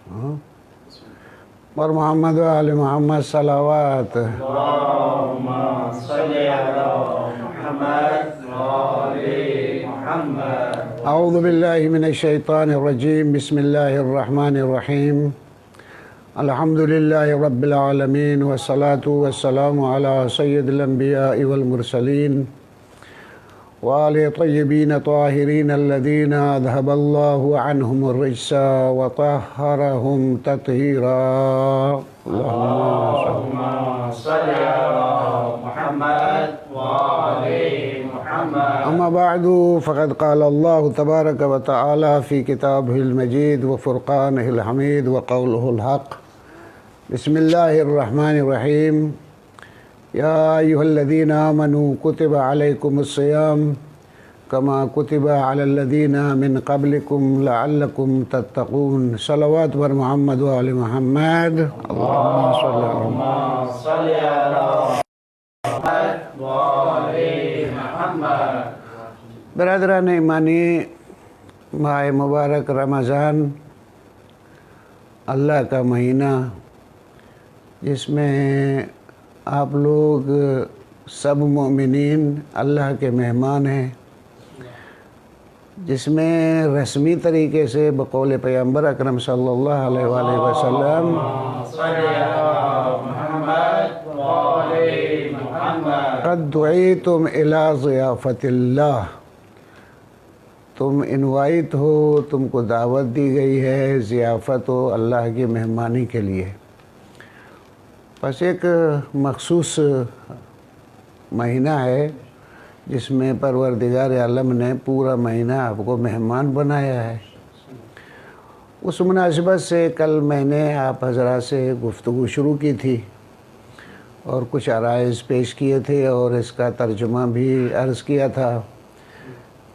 اور محمد و آل محمد صلوات. اللهم صل على محمد وآل محمد. اعوذ باللہ من الشیطان الرجیم. بسم اللہ الرحمن الرحیم. الحمد للہ رب العالمین والصلاة والسلام علی سید الانبیاء والمرسلین وآل طیبین طاہرین الذین اذهب اللہ عنہم الرجس وطہرہم تطہیرا. اللهم صل على محمد وآل محمد. اما بعد فقد قال اللہ تبارک وتعالی فی کتابہ المجید وفرقانہ الحمید وقولہ الحق. بسم اللہ الرحمن الرحیم. یا ایہا الذین آمنوا کتب علیکم الصیام کما کتب علی الذین من قبلکم لعلکم تتقون. صلوات بر محمد و آل محمد. اللہم صلی علی محمد وآل محمد. برادران ایمانی، ماہ مبارک رمضان اللہ کا مہینہ، جس میں آپ لوگ سب مومنین اللہ کے مہمان ہیں، جس میں رسمی طریقے سے بقول پیغمبر اکرم صلی اللہ علیہ وآلہ وسلم قد دعیتم الی ضیافت اللہ، تم انوائٹ ہو، تم کو دعوت دی گئی ہے ضیافت و اللہ کی مہمانی کے لیے. بس ایک مخصوص مہینہ ہے جس میں پروردگار عالم نے پورا مہینہ آپ کو مہمان بنایا ہے. اس مناسبت سے کل میں نے آپ حضرات سے گفتگو شروع کی تھی اور کچھ عرائض پیش کیے تھے اور اس کا ترجمہ بھی عرض کیا تھا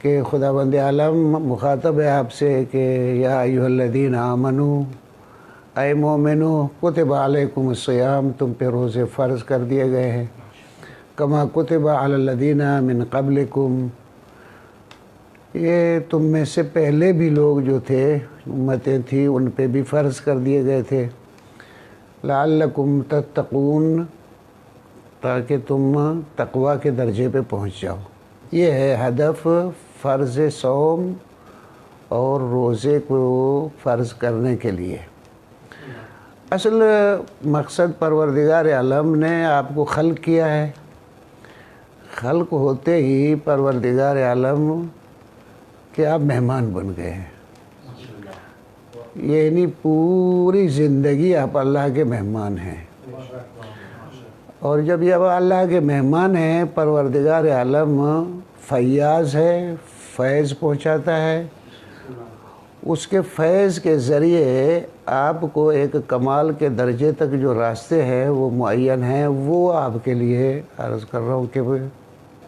کہ خداوند عالم مخاطب ہے آپ سے کہ یا ایھا الذین آمنو، اے مومنو، کتب علیکم الصیام، تم پہ روزے فرض کر دیے گئے ہیں. کما کتب علی الذین من قبلکم، یہ تم میں سے پہلے بھی لوگ جو تھے، امتیں تھیں، ان پہ بھی فرض کر دیے گئے تھے. لعلکم تتقون، تاکہ تم تقوی کے درجے پہ پہنچ جاؤ. یہ ہے ہدف فرض صوم اور روزے کو فرض کرنے کے لیے. اصل مقصد پروردگار عالم نے آپ کو خلق کیا ہے. خلق ہوتے ہی پروردگار عالم کہ آپ مہمان بن گئے ہیں. یعنی پوری زندگی آپ اللہ کے مہمان ہیں. اور جب یہ اللہ کے مہمان ہیں، پروردگار عالم فیاض ہے، فیض پہنچاتا ہے. اس کے فیض کے ذریعے آپ کو ایک کمال کے درجے تک جو راستے ہیں وہ معین ہیں، وہ آپ کے لیے عرض کر رہا ہوں کہ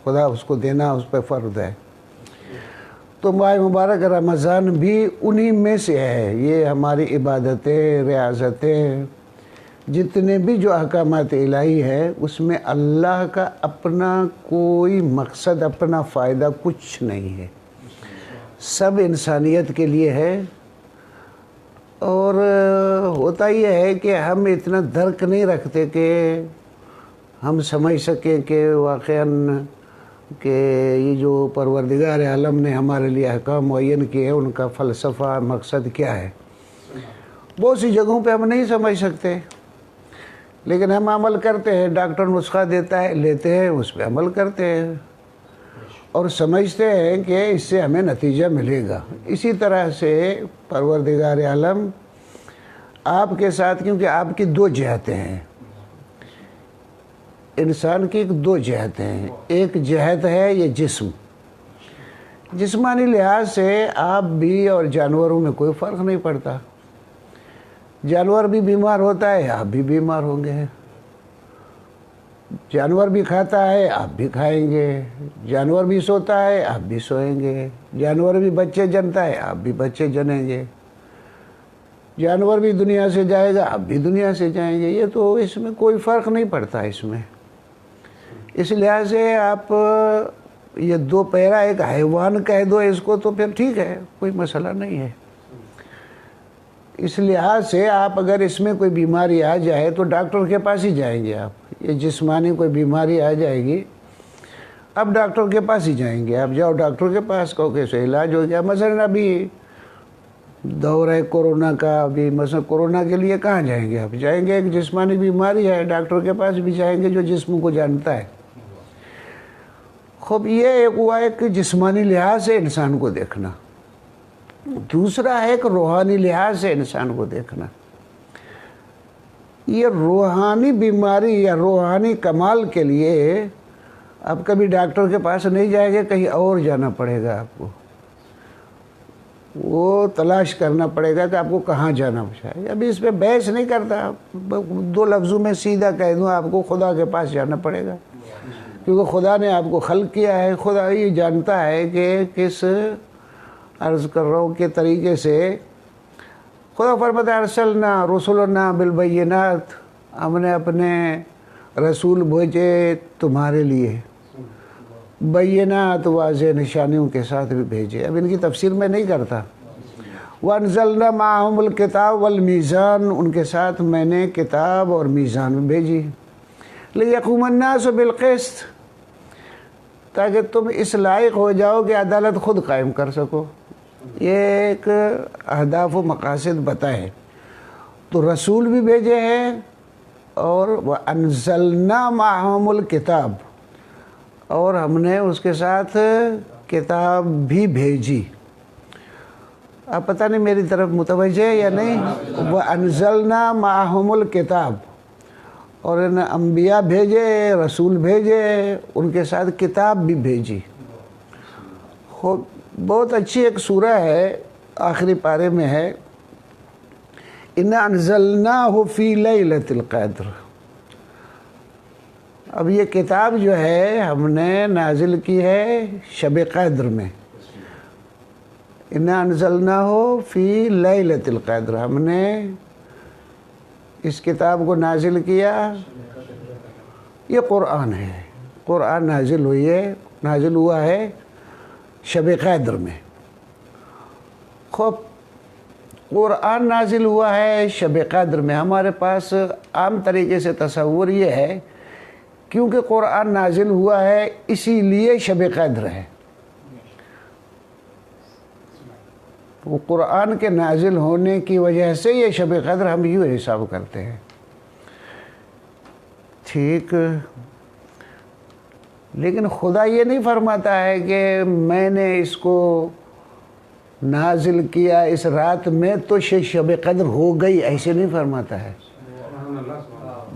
خدا اس کو دینا اس پہ فرض ہے. تو ماہ مبارک رمضان بھی انہی میں سے ہے. یہ ہماری عبادتیں، ریاضتیں، جتنے بھی جو احکامات الہی ہے، اس میں اللہ کا اپنا کوئی مقصد، اپنا فائدہ کچھ نہیں ہے. سب انسانیت کے لیے ہے. اور ہوتا یہ ہے کہ ہم اتنا درک نہیں رکھتے کہ ہم سمجھ سکیں کہ واقعاً کہ یہ جو پروردگار عالم نے ہمارے لیے احکام معین کیے ہیں ان کا فلسفہ، مقصد کیا ہے. بہت سی جگہوں پہ ہم نہیں سمجھ سکتے، لیکن ہم عمل کرتے ہیں. ڈاکٹر نسخہ دیتا ہے، لیتے ہیں، اس پہ عمل کرتے ہیں اور سمجھتے ہیں کہ اس سے ہمیں نتیجہ ملے گا. اسی طرح سے پروردگار عالم آپ کے ساتھ، کیونکہ آپ کی دو جہتیں ہیں، انسان کی دو جہتیں ہیں. ایک جہت ہے یہ جسم. جسمانی لحاظ سے آپ بھی اور جانوروں میں کوئی فرق نہیں پڑتا. جانور بھی بیمار ہوتا ہے، آپ بھی بیمار ہوں گے. جانور بھی کھاتا ہے، آپ بھی کھائیں گے. جانور بھی سوتا ہے، آپ بھی سوئیں گے. جانور بھی بچے جنتا ہے، آپ بھی بچے جنیں گے. جانور بھی دنیا سے جائے گا، آپ بھی دنیا سے جائیں گے. یہ تو اس میں کوئی فرق نہیں پڑتا اس میں. اس لحاظ سے آپ یہ دو پیرا ایک حیوان کہہ دو اس کو تو پھر ٹھیک ہے، کوئی مسئلہ نہیں ہے. اس لحاظ سے آپ اگر اس میں کوئی بیماری آ جائے تو ڈاکٹر کے پاس ہی جائیں گے آپ. یہ جسمانی کوئی بیماری آ جائے گی اب ڈاکٹر کے پاس ہی جائیں گے. آپ جاؤ ڈاکٹر کے پاس، کہو کہ اسے علاج ہو گیا. مثلا ابھی دور ہے کورونا کا، ابھی مثلا کورونا کے لیے کہاں جائیں گے؟ آپ جائیں گے، ایک جسمانی بیماری ہے، ڈاکٹر کے پاس بھی جائیں گے جو جسم کو جانتا ہے. خوب یہ ایک ہوا ہے کہ جسمانی لحاظ سے انسان کو دیکھنا. دوسرا ہے کہ روحانی لحاظ سے انسان کو دیکھنا. یہ روحانی بیماری یا روحانی کمال کے لیے آپ کبھی ڈاکٹر کے پاس نہیں جائیں گے، کہیں اور جانا پڑے گا. آپ کو وہ تلاش کرنا پڑے گا کہ آپ کو کہاں جانا چاہیے. ابھی اس پہ بحث نہیں کرتا، 2 لفظوں میں سیدھا کہہ دوں، آپ کو خدا کے پاس جانا پڑے گا، کیونکہ خدا نے آپ کو خلق کیا ہے. خدا یہ جانتا ہے کہ کس عرض کر رہا ہوں کے طریقے سے. خدا فرماتا ہے ارسلنا رسلنا بالبینات، ہم نے اپنے رسول بھیجے تمہارے لیے، بینات واضح نشانیوں کے ساتھ بھی بھیجے. اب ان کی تفسیر میں نہیں کرتا. وانزلنا معهم الکتاب والمیزان، ان کے ساتھ میں نے کتاب اور میزان بھیجی. لیقوم الناس بالقسط، تاکہ تم اس لائق ہو جاؤ کہ عدالت خود قائم کر سکو. یہ ایک اہداف و مقاصد بتائے. تو رسول بھی بھیجے ہیں اور وانزلنا معهم الکتاب، اور ہم نے اس کے ساتھ کتاب بھی بھیجی. اب پتہ نہیں میری طرف متوجہ ہے یا نہیں. وانزلنا معهم الکتاب، اور ان انبیاء بھیجے، رسول بھیجے، ان کے ساتھ کتاب بھی بھیجی. بہت اچھی ایک سورہ ہے، آخری پارے میں ہے، انا انزلناہ فی لیلۃ القدر. اب یہ کتاب جو ہے ہم نے نازل کی ہے شب قدر میں. انا انزلناہ فی لیلۃ القدر، ہم نے اس کتاب کو نازل کیا. یہ قرآن ہے، قرآن نازل ہوا ہے شب قدر میں. خوب قرآن نازل ہوا ہے شب قدر میں. ہمارے پاس عام طریقے سے تصور یہ ہے کیونکہ قرآن نازل ہوا ہے اسی لیے شب قدر ہے. وہ قرآن کے نازل ہونے کی وجہ سے یہ شب قدر ہم یوں حساب کرتے ہیں. ٹھیک، لیکن خدا یہ نہیں فرماتا ہے کہ میں نے اس کو نازل کیا اس رات میں تو شب قدر ہو گئی، ایسے نہیں فرماتا ہے.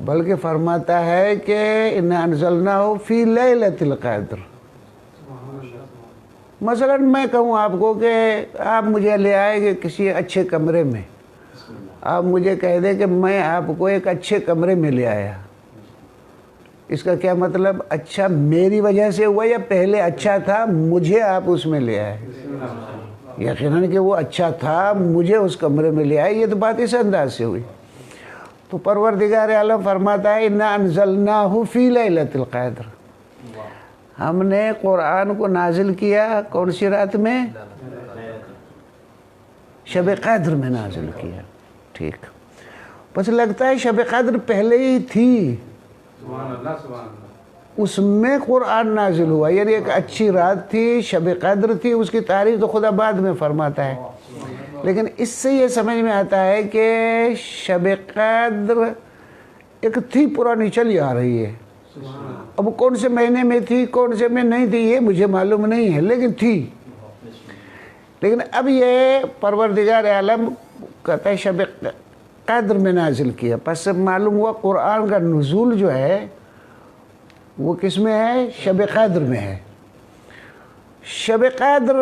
بلکہ فرماتا ہے کہ انا انزلناہ فی لیلۃ القدر. مثلا میں کہوں آپ کو کہ آپ مجھے لے آئے گے کسی اچھے کمرے میں، آپ مجھے کہہ دیں کہ میں آپ کو ایک اچھے کمرے میں لے آیا. اس کا کیا مطلب؟ اچھا میری وجہ سے ہوا یا پہلے اچھا تھا مجھے آپ اس میں لے آئے؟ یقیناً کہ وہ اچھا تھا، مجھے اس کمرے میں لے آئے. یہ تو بات اس انداز سے ہوئی. تو پروردگار عالم فرماتا ہے انا انزلناہ فی لیلۃ القدر، ہم نے قرآن کو نازل کیا کون سی رات میں؟ شب قدر میں نازل کیا. ٹھیک، بس لگتا ہے شب قدر پہلے ہی تھی، اس میں قرآن نازل ہوا. یعنی ایک اچھی رات تھی، شب قدر تھی، اس کی تاریخ تو خدا بعد میں فرماتا ہے. لیکن اس سے یہ سمجھ میں آتا ہے کہ شب قدر ایک تھی پرانی چلی آ رہی ہے. اب کون سے مہینے میں تھی کون سے میں نہیں تھی یہ مجھے معلوم نہیں ہے، لیکن تھی. لیکن اب یہ پروردگار عالم کہتا ہے شب قدر میں نازل کیا. پس معلوم ہوا قرآن کا نزول جو ہے وہ کس میں ہے؟ شب قدر میں ہے. شب قدر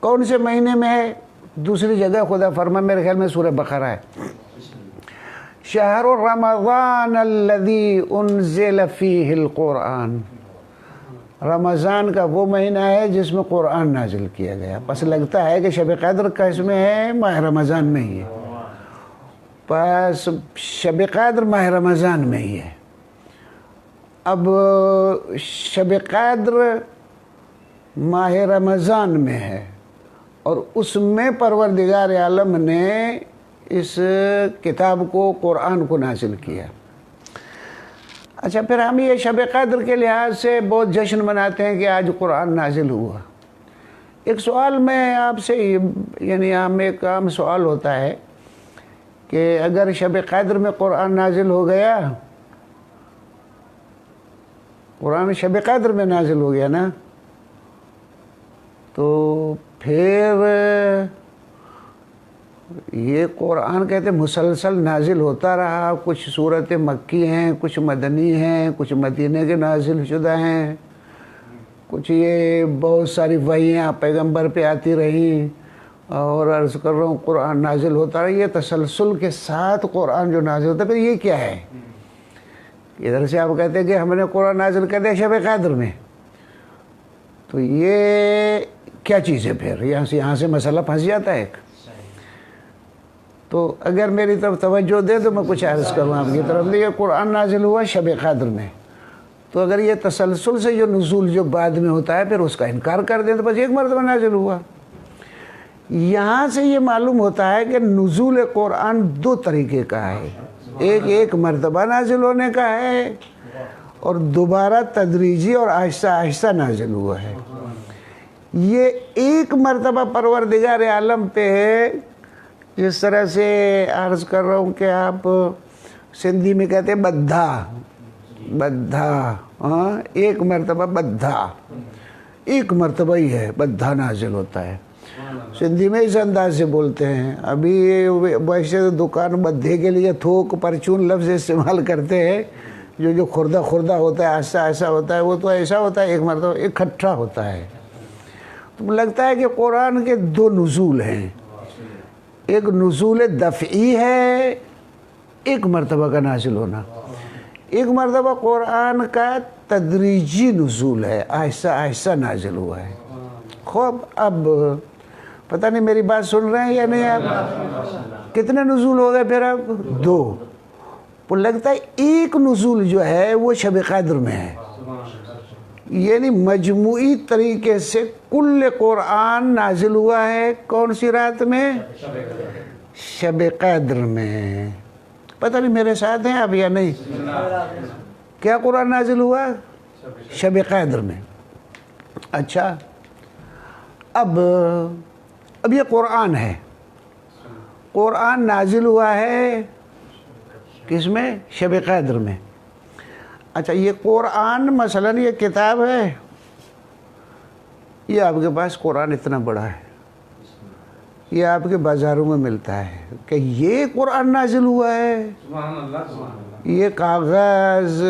کون سے مہینے میں ہے؟ دوسری جگہ خدا فرما، میرے خیال میں سورہ بقرہ ہے، شہر رمضان الذی انزل فیہ القرآن. رمضان کا وہ مہینہ ہے جس میں قرآن نازل کیا گیا. پس لگتا ہے کہ شب قدر کا اس میں ہے، ماہ رمضان میں ہی ہے. پس شب قدر ماہ رمضان میں ہی ہے. اب شب قدر ماہ رمضان میں ہے اور اس میں پروردگار عالم نے اس کتاب کو، قرآن کو نازل کیا۔ اچھا، پھر ہم یہ شب قدر کے لحاظ سے بہت جشن مناتے ہیں کہ آج قرآن نازل ہوا۔ ایک سوال میں آپ سے، یعنی ایک عام سوال ہوتا ہے کہ اگر شب قدر میں قرآن نازل ہو گیا، قرآن شب قدر میں نازل ہو گیا نا، تو پھر یہ قرآن کہتے ہیں مسلسل نازل ہوتا رہا، کچھ صورتیں مکی ہیں، کچھ مدنی ہیں، کچھ مدینے کے نازل شدہ ہیں، کچھ یہ بہت ساری وحیاں پیغمبر پہ آتی رہیں، اور عرض کر رہا ہوں قرآن نازل ہوتا رہا۔ یہ تسلسل کے ساتھ قرآن جو نازل ہوتا ہے، پھر یہ کیا ہے؟ ادھر سے آپ کہتے ہیں کہ ہم نے قرآن نازل کر دیا شب قدر میں، تو یہ کیا چیز ہے؟ پھر یہاں سے مسئلہ پھنس جاتا ہے ایک۔ تو اگر میری طرف توجہ دے تو میں کچھ عرض کروں آپ کی طرف۔ یہ قرآن نازل ہوا شب قدر میں، تو اگر یہ تسلسل سے جو نزول جو بعد میں ہوتا ہے پھر اس کا انکار کر دیں تو بس ایک مرتبہ نازل ہوا۔ یہاں سے یہ معلوم ہوتا ہے کہ نزول قرآن دو طریقے کا ہے، ایک مرتبہ نازل ہونے کا ہے، اور دوبارہ تدریجی اور آہستہ آہستہ نازل ہوا ہے۔ یہ ایک مرتبہ پروردگار عالم پہ ہے، جس طرح سے عرض کر رہا ہوں کہ آپ سندھی میں کہتے ہیں بدھا، ہاں، ایک مرتبہ بدھا، ایک مرتبہ ہی ہے بدھا نازل ہوتا ہے۔ سندھی میں اس انداز سے بولتے ہیں۔ ابھی ویسے دکان بدھے کے لیے تھوک پرچون لفظ استعمال کرتے ہیں، جو خردہ ہوتا ہے، ایسا ہوتا ہے، وہ تو ایسا ہوتا ہے ایک مرتبہ اکٹھا ہوتا ہے۔ تو لگتا ہے کہ قرآن کے دو نزول ہیں، ایک نزول دفعی ہے، ایک مرتبہ کا نازل ہونا، ایک مرتبہ قرآن کا تدریجی نزول ہے، آہستہ آہستہ نازل ہوا ہے۔ خوب، اب پتہ نہیں میری بات سن رہے ہیں یا نہیں آپ؟ کتنے نزول ہو گئے پھر؟ اب دو۔ تو لگتا ہے ایک نزول جو ہے وہ شب قدر میں ہے، یعنی مجموعی طریقے سے کل قرآن نازل ہوا ہے کون سی رات میں؟ شب قدر میں۔ پتہ نہیں میرے ساتھ ہیں اب یا نہیں؟ کیا قرآن نازل ہوا؟ شب قدر میں۔ اچھا، اب یہ قرآن ہے، قرآن نازل ہوا ہے کس میں؟ شب قدر میں۔ اچھا، یہ قرآن مثلاً یہ کتاب ہے، یہ آپ کے پاس قرآن اتنا بڑا ہے، یہ آپ کے بازاروں میں ملتا ہے کہ یہ قرآن نازل ہوا ہے، یہ کاغذ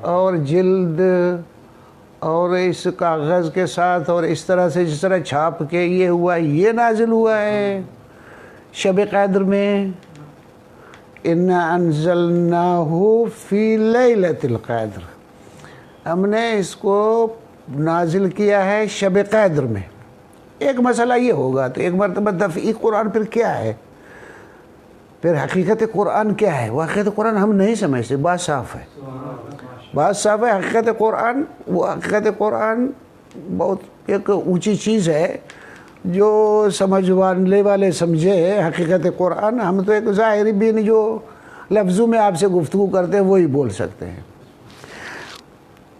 اور جلد اور اس کاغذ کے ساتھ اور اس طرح سے جس طرح چھاپ کے یہ ہوا، یہ نازل ہوا ہے شب قدر میں۔ اِنَّا أَنزَلْنَاهُ فِي لَيْلَةِ الْقَدْرِ، ہم نے اس کو نازل کیا ہے شب قدر میں۔ ایک مسئلہ یہ ہوگا تو ایک مرتبہ دفعی قرآن پھر کیا ہے؟ پھر حقیقت قرآن کیا ہے؟ وہ حقیقت قرآن ہم نہیں سمجھتے، بات صاف ہے، بات صاف ہے۔ حقیقت قرآن، وہ حقیقت قرآن بہت ایک اونچی چیز ہے، جو سمجھوانے والے سمجھے حقیقت قرآن۔ ہم تو ایک ظاہری بین جو لفظوں میں آپ سے گفتگو کرتے ہیں وہی بول سکتے ہیں۔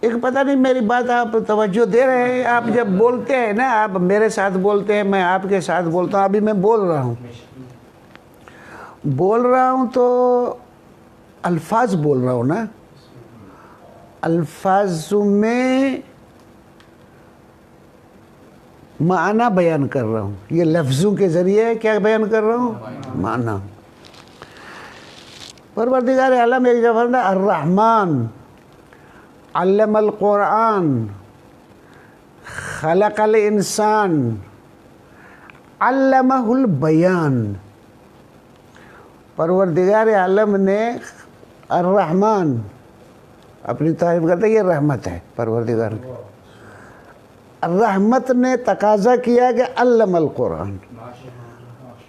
ایک پتہ نہیں میری بات آپ توجہ دے رہے ہیں؟ آپ جب بولتے ہیں نا، آپ میرے ساتھ بولتے ہیں، میں آپ کے ساتھ بولتا ہوں، ابھی میں بول رہا ہوں تو الفاظ بول رہا ہوں نا، الفاظ میں معنی بیان کر رہا ہوں، یہ لفظوں کے ذریعے کیا بیان کر رہا ہوں؟ معنی۔ پروردگار عالم ایک جگہ فرماتا ہے الرحمن علم القرآن خلق الانسان علمہ البیان۔ پروردگار عالم نے الرحمن اپنی تعریف کرتا ہے، یہ رحمت ہے پروردگار کی۔ رحمت نے تقاضا کیا کہ علم القرآن،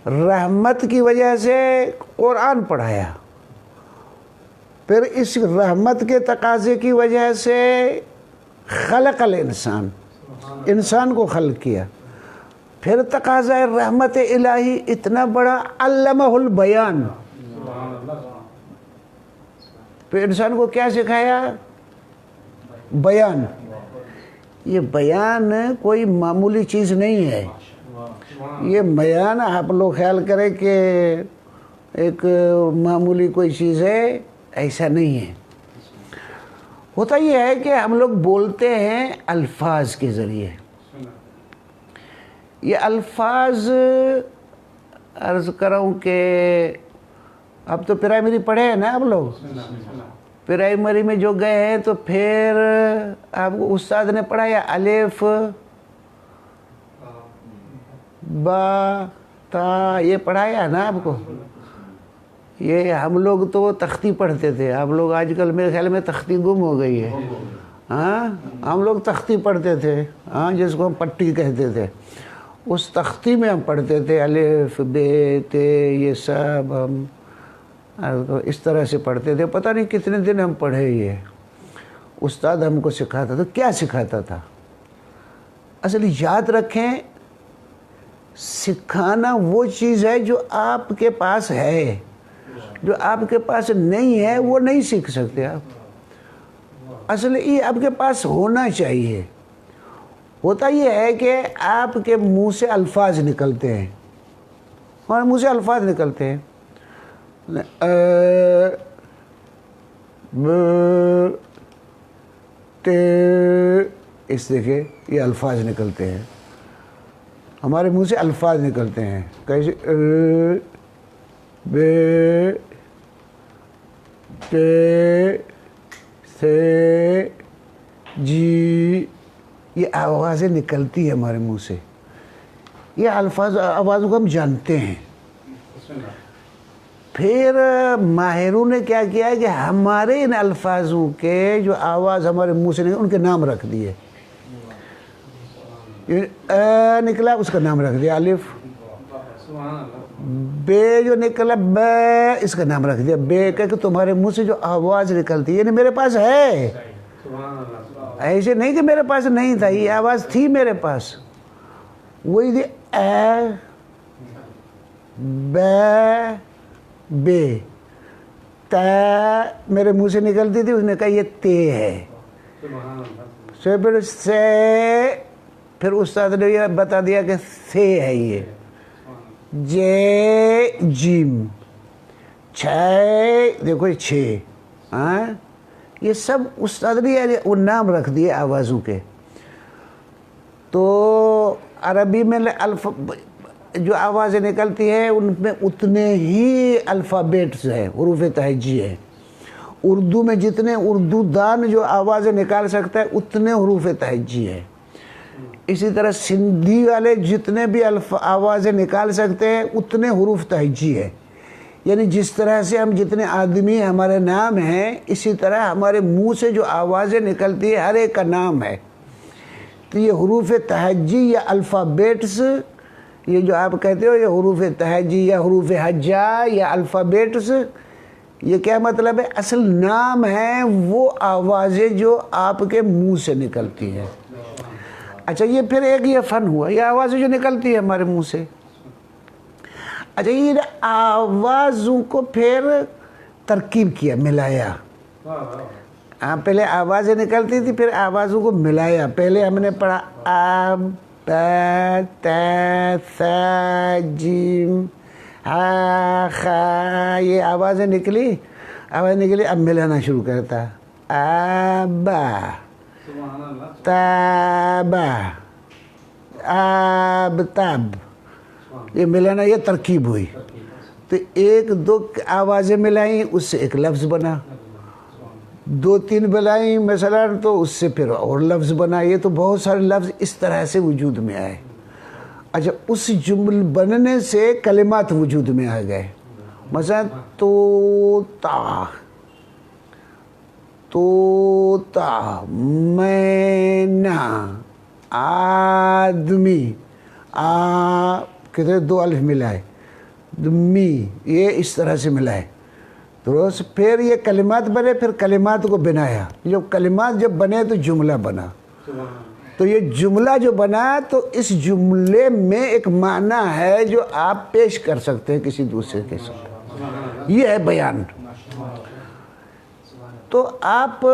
رحمت کی وجہ سے قرآن پڑھایا، پھر اس رحمت کے تقاضے کی وجہ سے خلق الانسان، انسان کو خلق کیا، پھر تقاضا رحمت الہی اتنا بڑا، علمہ البیان. پھر انسان کو کیا سکھایا؟ بیان. یہ بیان کوئی معمولی چیز نہیں ہے. یہ بیان آپ لوگ خیال کریں کہ ایک معمولی کوئی چیز ہے، ایسا نہیں ہے. ہوتا یہ ہے کہ ہم لوگ بولتے ہیں الفاظ کے ذریعے. یہ الفاظ عرض کروں کہ اب تو پرائمری پڑھے ہیں نا آپ لوگ. پرائمری میں جو گئے ہیں تو پھر آپ کو استاد نے پڑھایا الف با تا، یہ پڑھایا نا آپ کو. یہ ہم لوگ تو تختی پڑھتے تھے. آپ لوگ آج کل میرے خیال میں تختی گم ہو گئی ہے. ہاں ہم لوگ تختی پڑھتے تھے، ہاں جس کو ہم پٹی کہتے تھے. اس تختی میں ہم پڑھتے تھے الف بے تے، یہ سب ہم اس طرح سے پڑھتے تھے. پتہ نہیں کتنے دن ہم پڑھے. یہ استاد ہم کو سکھاتا تھا. کیا سکھاتا تھا؟ اصل یاد رکھیں، سکھانا وہ چیز ہے جو آپ کے پاس ہے. جو آپ کے پاس نہیں ہے وہ نہیں سیکھ سکتے آپ. اصل یہ آپ کے پاس ہونا چاہیے. ہوتا یہ ہے کہ آپ کے منہ سے الفاظ نکلتے ہیں، ہمارے منہ سے الفاظ نکلتے ہیں. اس دیکھیں یہ الفاظ نکلتے ہیں، ہمارے منہ سے الفاظ نکلتے ہیں. کیسے؟ بے تے سے جی، یہ آوازیں نکلتی ہیں ہمارے منہ سے. یہ الفاظ آوازوں کو ہم جانتے ہیں. پھر ماہروں نے کیا کیا ہے کہ ہمارے ان الفاظوں کے جو آواز ہمارے منہ سے نکلے ان کے نام رکھ دیے. نکلا اس کا نام رکھ دیا الف. بے جو نکلا بے، اس کا نام رکھ دیا بے. کہ تمہارے منہ سے جو آواز نکلتی ہے، یعنی میرے پاس ہے. ایسے نہیں کہ میرے پاس نہیں تھا، یہ آواز تھی میرے پاس. وہی تھی اے بے بے. تے میرے منہ سے نکلتی تھی، اس نے کہا یہ تے ہے. پھر سے، پھر استاد نے یہ بتا دیا کہ سے ہے. یہ جے جیم، چھ، دیکھو یہ چھ. ہاں یہ سب استاد نے وہ نام رکھ دیے آوازوں کے. تو عربی میں جو آوازیں نکلتی ہیں ان میں اتنے ہی الفابیٹس ہیں، حروف تہجی ہے. اردو میں جتنے اردو دان جو آوازیں نکال سکتا ہے اتنے حروف تہجی ہے. اسی طرح سندھی والے جتنے بھی آوازیں نکال سکتے ہیں اتنے حروف تہجی ہے. یعنی جس طرح سے ہم جتنے آدمی ہمارے نام ہیں، اسی طرح ہمارے منہ سے جو آوازیں نکلتی ہے ہر ایک کا نام ہے. تو یہ حروف تہجی یا الفابیٹس، یہ جو آپ کہتے ہو یہ حروف تہجی یا حروف ہجا یا الفابیٹس، یہ کیا مطلب ہے؟ اصل نام ہے وہ آوازیں جو آپ کے منہ سے نکلتی ہیں. اچھا یہ پھر ایک یہ فن ہوا، یہ آوازیں جو نکلتی ہے ہمارے منہ سے. اچھا یہ آوازوں کو پھر ترکیب کیا، ملایا. پہلے آوازیں نکلتی تھی، پھر آوازوں کو ملایا. پہلے ہم نے پڑھا آ با تا سا جیم ہا خا، یہ آوازیں نکلی. اب ملانا شروع کرتا. آبا تابا آب تاب، یہ ملانا، یہ ترکیب ہوئی. تو ایک دو آوازیں ملائیں، اس سے ایک لفظ بنا. دو تین ملائیں مثلا تو اس سے پھر اور لفظ بنا. یہ تو بہت سارے لفظ اس طرح سے وجود میں آئے. اچھا اس جمل بننے سے کلمات وجود میں آ گئے. مثلا طوطا، مینا، آدمی، کتنے دو الف ملائے، می، یہ اس طرح سے ملائے. درست. پھر یہ کلمات بنے، پھر کلمات کو بنایا. جب کلمات جب بنے تو جملہ بنا. تو یہ جملہ جو بنا تو اس جملے میں ایک معنی ہے جو آپ پیش کر سکتے ہیں کسی دوسرے کے ساتھ، یہ ہے بیان۔ تو آپ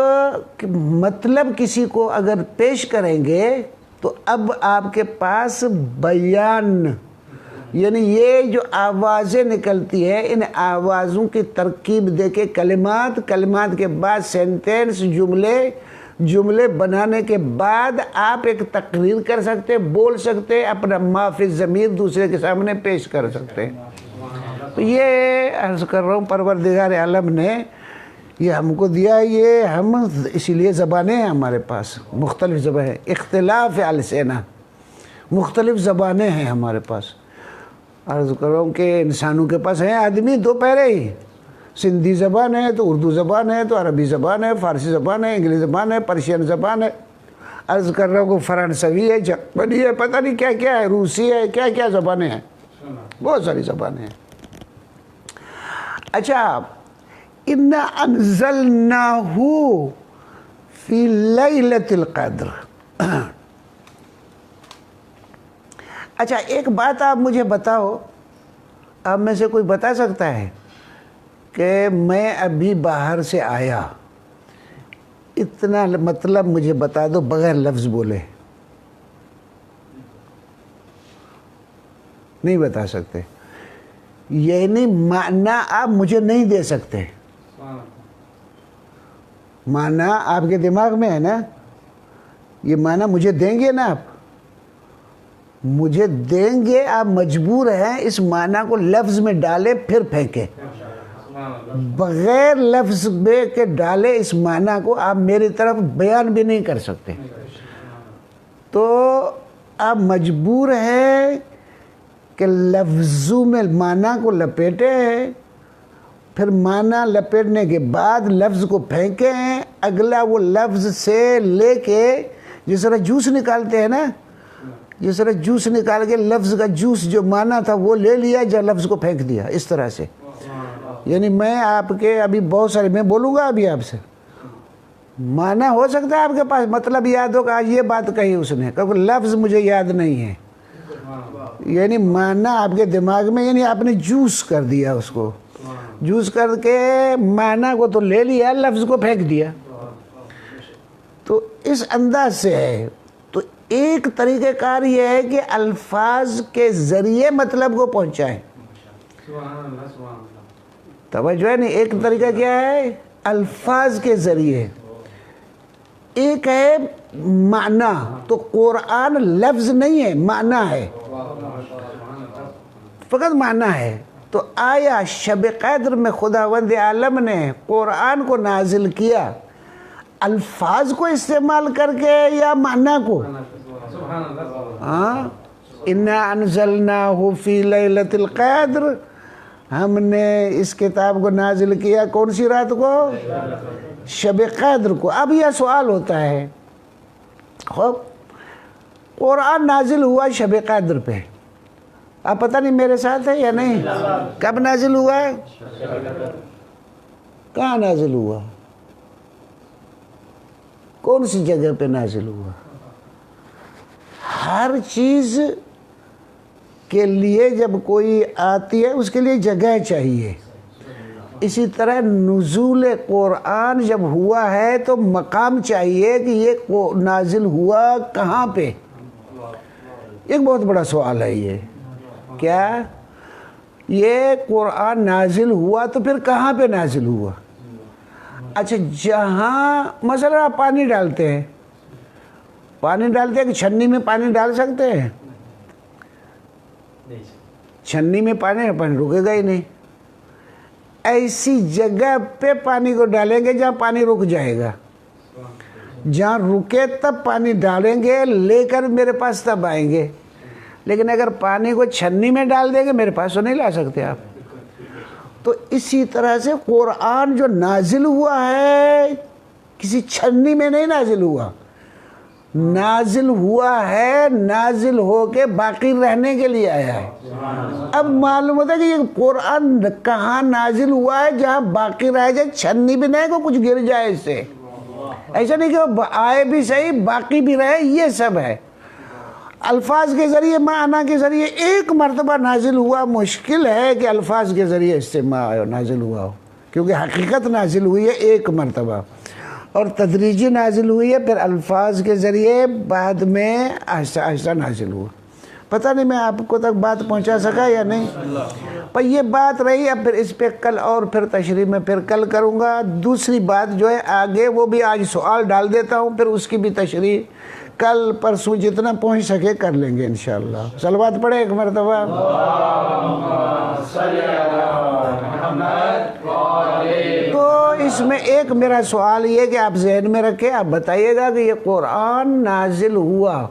مطلب کسی کو اگر پیش کریں گے تو اب آپ کے پاس بیان، یعنی یہ جو آوازیں نکلتی ہے ان آوازوں کی ترکیب دے کے کلمات، کلمات کے بعد سینٹینس، جملے بنانے کے بعد آپ ایک تقریر کر سکتے، بول سکتے، اپنا ما فی الضمیر دوسرے کے سامنے پیش کر سکتے۔ تو یہ عرض کر رہا ہوں پروردگار عالم نے یہ ہم کو دیا، یہ ہم اسی لیے زبانیں ہیں ہمارے پاس، مختلف زبانیں، اختلاف السنہ، مختلف زبانیں ہیں ہمارے پاس۔ عرض کر رہا ہوں کہ انسانوں کے پاس ہیں آدمی دو پیرے ہی، سندھی زبان ہے تو اردو زبان ہے تو عربی زبان ہے، فارسی زبان ہے، انگلش زبان ہے، پرشین زبان ہے، عرض کر رہا ہوں کہ فرانسوی ہے، جرمنی ہے، پتہ نہیں کیا کیا ہے، روسی ہے، کیا کیا زبانیں ہیں، بہت ساری زبانیں ہیں۔ اچھا، اِنَّا أَنزَلْنَاهُ فِي لَيْلَةِ الْقَدْرِ۔ اچھا ایک بات آپ مجھے بتاؤ، آپ میں سے کوئی بتا سکتا ہے کہ میں ابھی باہر سے آیا، اتنا مطلب مجھے بتا دو بغیر لفظ بولے؟ نہیں بتا سکتے، یعنی معنی آپ مجھے نہیں دے سکتے، معنی آپ کے دماغ میں ہے نا، یہ معنی مجھے دیں گے نا، آپ مجھے دیں گے، آپ مجبور ہیں اس معنی کو لفظ میں ڈالے پھر پھینکے، بغیر لفظ میں کے ڈالے اس معنی کو آپ میری طرف بیان بھی نہیں کر سکتے۔ تو آپ مجبور ہیں کہ لفظوں میں معنی کو لپیٹیں، پھر معنی لپیٹنے کے بعد لفظ کو پھینکیں، اگلا وہ لفظ سے لے کے جس طرح جوس نکالتے ہیں نا، جس طرح جوس نکال کے لفظ کا جوس جو معنی تھا وہ لے لیا، جو لفظ کو پھینک دیا، اس طرح سے۔ یعنی میں آپ کے ابھی بہت سارے میں بولوں گا ابھی آپ سے، معنی ہو سکتا ہے آپ کے پاس، مطلب یاد ہوگا یہ بات کہی اس نے، کیونکہ لفظ مجھے یاد نہیں ہے، یعنی معنی آپ کے دماغ میں، یعنی آپ نے جوس کر دیا اس کو، جوس کر کے معنی کو تو لے لیا، لفظ کو پھینک دیا۔ تو اس انداز سے ہے۔ تو ایک طریقہ کار یہ ہے کہ الفاظ کے ذریعے مطلب کو پہنچائیں، توجہ ہے نہیں، ایک طریقہ کیا ہے؟ الفاظ کے ذریعے، ایک ہے معنی، تو قرآن لفظ نہیں ہے، معنی ہے، فقط معنی ہے۔ تو آیا شب قدر میں خداوند عالم نے قرآن کو نازل کیا الفاظ کو استعمال کر کے یا معنی کو؟ اِنَّا أَنزَلْنَاهُ فِي لَيْلَةِ الْقَدْرِ، ہم نے اس کتاب کو نازل کیا کون سی رات کو؟ شب قدر کو۔ اب یہ سوال ہوتا ہے، خوب قرآن نازل ہوا شب قدر پہ، آپ پتہ نہیں میرے ساتھ ہے یا نہیں، کب نازل ہوا ہے؟ کہاں نازل ہوا؟ کون سی جگہ پہ نازل ہوا؟ ہر چیز کے لیے جب کوئی آتی ہے اس کے لیے جگہ چاہیے، اسی طرح نزول قرآن جب ہوا ہے تو مقام چاہیے کہ یہ نازل ہوا کہاں پہ۔ ایک بہت بڑا سوال ہے یہ، کیا یہ قرآن نازل ہوا تو پھر کہاں پہ نازل ہوا؟ اچھا جہاں مثلا آپ پانی ڈالتے ہیں، کہ چھنی میں پانی ڈال سکتے ہیں؟ چھنی میں پانی رکے گا ہی نہیں، ایسی جگہ پہ پانی کو ڈالیں گے جہاں پانی رک جائے گا، جہاں رکے تب پانی ڈالیں گے، لے کر میرے پاس تب آئیں گے، لیکن اگر پانی کو چھنی میں ڈال دیں گے میرے پاس تو نہیں لا سکتے آپ۔ تو اسی طرح سے قرآن جو نازل ہوا ہے کسی چھنی میں نہیں نازل ہوا، نازل ہوا ہے، نازل ہو کے باقی رہنے کے لیے آیا ہے۔ اب معلوم ہوتا ہے کہ یہ قرآن کہاں نازل ہوا ہے جہاں باقی رہ جائے، چھنی بھی نہیں کو کچھ گر جائے اس سے، ایسا نہیں کہ وہ آئے بھی صحیح باقی بھی رہے، یہ سب ہے۔ الفاظ کے ذریعے معنی کے ذریعے ایک مرتبہ نازل ہوا، مشکل ہے کہ الفاظ کے ذریعے استعمال نازل ہوا ہو، کیونکہ حقیقت نازل ہوئی ہے ایک مرتبہ اور تدریجی نازل ہوئی ہے، پھر الفاظ کے ذریعے بعد میں آہستہ آہستہ نازل ہوا۔ پتہ نہیں میں آپ کو تک بات پہنچا سکا یا نہیں، پر یہ بات رہی۔ اب پھر اس پہ کل اور پھر تشریح میں پھر کل کروں گا۔ دوسری بات جو ہے آگے وہ بھی آج سوال ڈال دیتا ہوں، پھر اس کی بھی تشریح کل پرسوں جتنا پہنچ سکے کر لیں گے انشاءاللہ۔ صلوات پڑھے ایک مرتبہ۔ تو اس میں ایک میرا سوال یہ کہ آپ ذہن میں رکھیں، آپ بتائیے گا کہ یہ قرآن نازل ہوا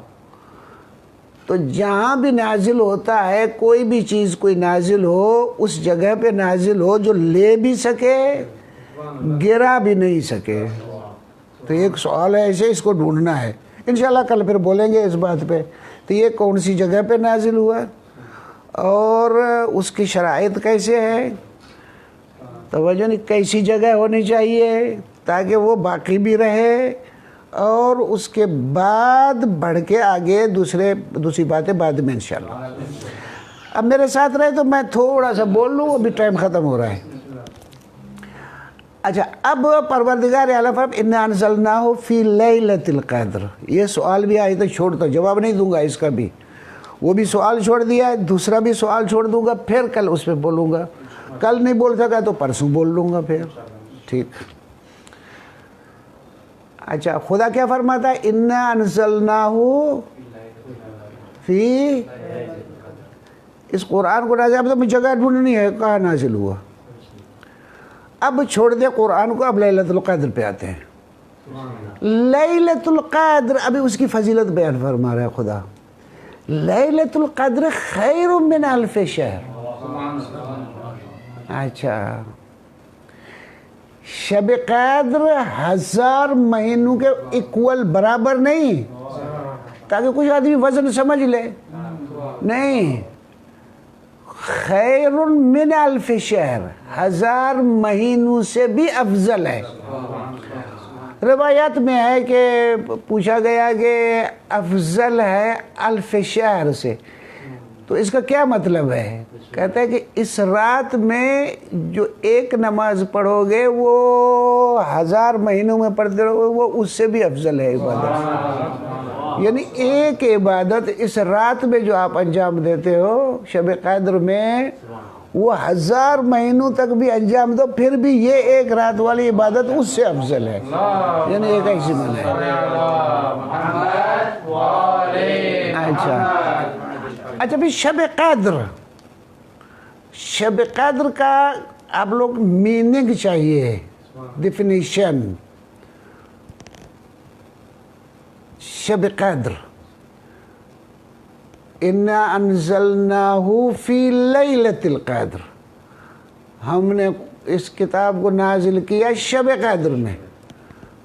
تو جہاں بھی نازل ہوتا ہے کوئی بھی چیز کوئی نازل ہو، اس جگہ پہ نازل ہو جو لے بھی سکے گرا بھی نہیں سکے۔ تو ایک سوال ہے ایسے، اس کو ڈھونڈنا ہے انشاءاللہ، کل پھر بولیں گے اس بات پہ۔ تو یہ کون سی جگہ پہ نازل ہوا اور اس کی شرائط کیسے ہے، توجہ نہیں، کیسی جگہ ہونی چاہیے تاکہ وہ باقی بھی رہے، اور اس کے بعد بڑھ کے آگے دوسری باتیں بعد میں انشاءاللہ۔ اب میرے ساتھ رہے تو میں تھوڑا سا بول لوں، ابھی ٹائم ختم ہو رہا ہے۔ اچھا، اب پروردگار اعلیٰ فرماتا ہے اِنَّا أَنزَلْنَاهُ فِي لَيْلَةِ الْقَدْرِ۔ یہ سوال بھی آئے تو چھوڑ دو، جواب نہیں دوں گا اس کا بھی، وہ بھی سوال چھوڑ دیا ہے، دوسرا بھی سوال چھوڑ دوں گا، پھر کل اس پہ بولوں گا۔ کل نہیں بول سکا تو پرسوں بول لوں گا پھر، ٹھیک۔ اچھا، خدا کیا فرماتا ہے اِنَّا أَنزَلْنَاهُ فِي، اس قرآن کو نازل، اب تو مجھے جگہ ڈھونڈنی ہے کہاں نازل ہوا۔ اب چھوڑ دے قرآن کو، اب لیلۃ القدر پہ آتے ہیں۔ لیلۃ القدر ابھی اس کی فضیلت بیان فرما رہا ہے خدا۔ لیلۃ القدر خیر من الف شہر۔ اچھا، شب قدر 1000 مہینوں کے ایکول برابر نہیں، تاکہ کچھ آدمی وزن سمجھ لے، نہیں، خیر من الف شہر، 1000 مہینوں سے بھی افضل ہے۔ روایات میں ہے کہ پوچھا گیا کہ افضل ہے الف شہر سے، تو اس کا کیا مطلب ہے؟ کہتا ہے کہ اس رات میں جو ایک نماز پڑھو گے وہ 1000 مہینوں میں پڑھتے رہو گے، وہ اس سے بھی افضل ہے عبادت۔ یعنی ایک عبادت اس رات میں جو آپ انجام دیتے ہو شب قدر میں، وہ 1000 مہینوں تک بھی انجام دو پھر بھی یہ ایک رات والی عبادت اس سے افضل ہے، یعنی ایک ایسی من ہے۔ اچھا بھی شب قدر کا آپ لوگ میننگ چاہیے، ڈیفینیشن۔ شب قدر اِنَّا أَنزَلْنَاهُ فِي لَيْلَةِ الْقَدْرِ، ہم نے اس کتاب کو نازل کیا شب قدر میں۔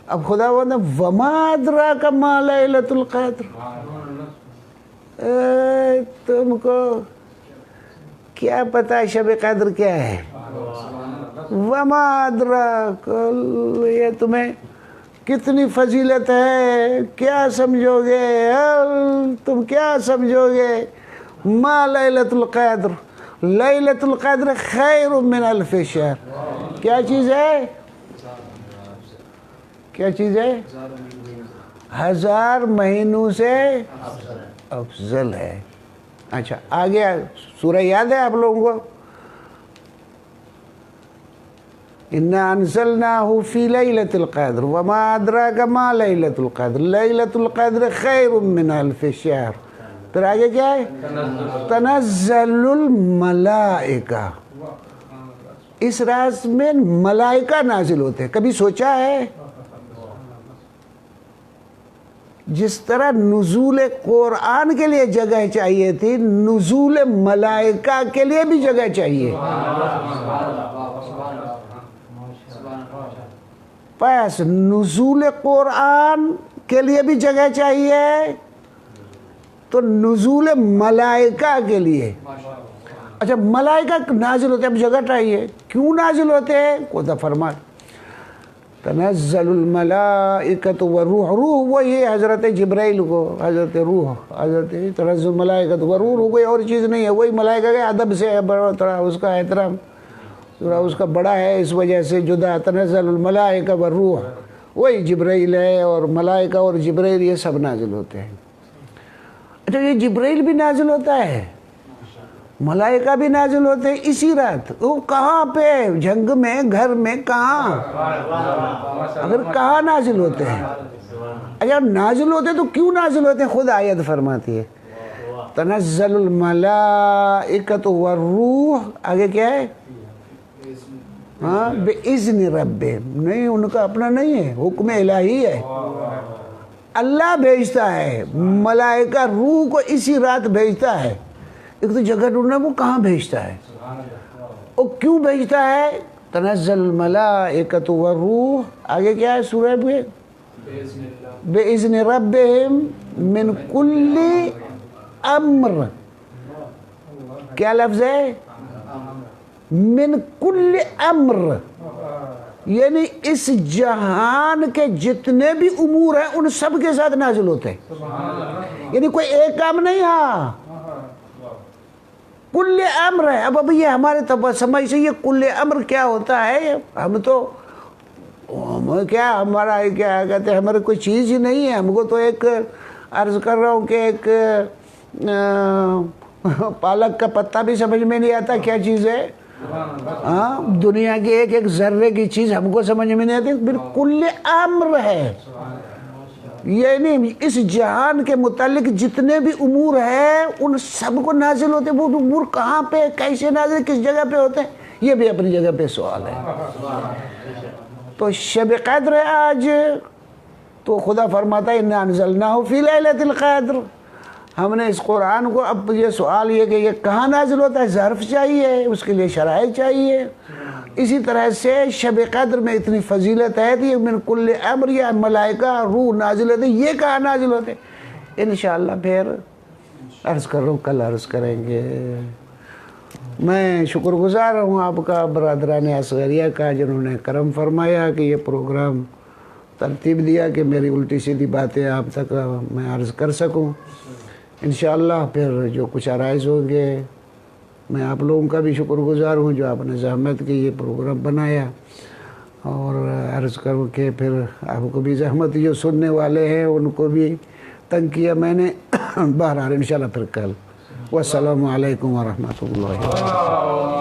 اب خدا نے وَمَا أَدْرَاكَ مَا لَيْلَةُ الْقَدْرِ، تم کو کیا پتا شب قدر کیا ہے؟ وَمَا أَدْرَاكَ، یہ تمہیں کتنی فضیلت ہے، کیا سمجھو گے، تم کیا سمجھو گے؟ ما لیلۃ القدر، لیلۃ القدر خیر من الف شہر۔ کیا چیز ہے؟ کیا چیز ہے؟ 1000 مہینوں سے افضل ہے۔ اچھا آگے سورہ یاد ہے آپ لوگوں کو؟ اِنَّا أَنزَلْنَاهُ فِي لَيْلَةِ الْقَدْرِ وَمَا أَدْرَاكَ مَا لَيْلَةُ الْقَدْرِ لَيْلَةُ الْقَدْرِ خَيْرٌ مِّنْ أَلْفِ شَهْرٍ۔ پھر آگے کیا ہے؟ تَنَزَّلُ الْمَلَائِكَةُ، اس رات میں ملائکہ نازل ہوتے ہیں۔ کبھی سوچا ہے جس طرح نزول قرآن کے لیے جگہ چاہیے تھی، نزول ملائکہ کے لیے بھی جگہ چاہیے؟ پس نزول قرآن کے لیے بھی جگہ چاہیے تو نزول ملائکہ کے لیے۔ اچھا ملائکہ نازل ہوتے ہیں، اب جگہ چاہیے، کیوں نازل ہوتے ہیں؟ خدا فرمائے تنزل الملائکۃ والروح، روح وہی ہے حضرت جبرائیل کو، حضرت روح، حضرت تنزل الملائکۃ والروح، کوئی اور چیز نہیں ہے، وہی ملائکہ کے ادب سے ہے، بڑا تھوڑا اس کا احترام تھوڑا اس کا بڑا ہے، اس وجہ سے جدا، تنزل الملائکہ والروح، وہی جبرائیل ہے، اور ملائکہ اور جبرائیل یہ سب نازل ہوتے ہیں۔ اچھا یہ جبرائیل بھی نازل ہوتا ہے، ملائکہ بھی نازل ہوتے ہیں اسی رات، وہ کہاں پہ؟ جنگ میں، گھر میں، کہاں؟ اگر کہاں نازل ہوتے ہیں؟ اگر نازل ہوتے تو کیوں نازل ہوتے ہیں؟ خود آیت فرماتی ہے تنزل الملائکۃ والروح، آگے کیا ہے؟ ہاں بِإِذْنِ رَبِّهِمْ، نہیں ان کا اپنا نہیں ہے، حکم الہی ہے، اللہ بھیجتا ہے ملائکہ روح کو اسی رات بھیجتا ہے۔ ایک تو جگہ ڈھونڈنا وہ کہاں بھیجتا ہے، وہ کیوں بھیجتا ہے؟ تنزل الملائکۃ والروح، آگے کیا ہے سورہ میں؟ بِإِذْنِ رَبِّهِمْ مِنْ كُلِّ امر، کیا لفظ ہے؟ من کل امر، یعنی اس جہان کے جتنے بھی امور ہیں ان سب کے ساتھ نازل ہوتے ہیں، یعنی کوئی ایک کام نہیں، ہاں کل امر ہے۔ اب یہ ہمارے سمجھ سے یہ کل امر کیا ہوتا ہے، ہم تو کیا ہمارا کیا کہتے ہیں، ہمارے کوئی چیز ہی نہیں ہے، ہم کو تو ایک عرض کر رہا ہوں کہ ایک پالک کا پتا بھی سمجھ میں نہیں آتا کیا چیز ہے، ہاں دنیا کی ایک ایک ذرے کی چیز ہم کو سمجھ میں نہیں آتی، بالکل امر ہے، یعنی اس جہان کے متعلق جتنے بھی امور ہیں ان سب کو نازل ہوتے ہیں۔ وہ امور کہاں پہ، کیسے نازل، کس جگہ پہ ہوتے ہیں، یہ بھی اپنی جگہ پہ سوال ہے۔ تو شب قدر ہے آج، تو خدا فرماتا ہے اِنَّا أَنزَلْنَاهُ فِي لَيْلَةِ الْقَدْرِ، ہم نے اس قرآن کو، اب یہ سوال یہ کہ یہ کہاں نازل ہوتا ہے، ظرف چاہیے، اس کے لیے شرائط چاہیے۔ اسی طرح سے شب قدر میں اتنی فضیلت ہے کہ من کل امر، یا ملائکہ روح نازل ہوتے، یہ کہاں نازل ہوتے؟ انشاءاللہ پھر عرض کر رہا ہوں، کل عرض کریں گے۔ میں شکر گزار ہوں آپ کا، برادران اصغریہ کا، جنہوں نے کرم فرمایا کہ یہ پروگرام ترتیب دیا کہ میری الٹی سیدھی باتیں آپ تک میں عرض کر سکوں۔ انشاءاللہ پھر جو کچھ عرائض ہوں گے، میں آپ لوگوں کا بھی شکر گزار ہوں جو آپ نے زحمت کی یہ پروگرام بنایا، اور عرض کروں کہ پھر آپ کو بھی زحمت، جو سننے والے ہیں ان کو بھی تنگ کیا میں نے، بہرحال انشاءاللہ پھر کل۔ والسلام علیکم ورحمۃ اللہ وبرکاتہ۔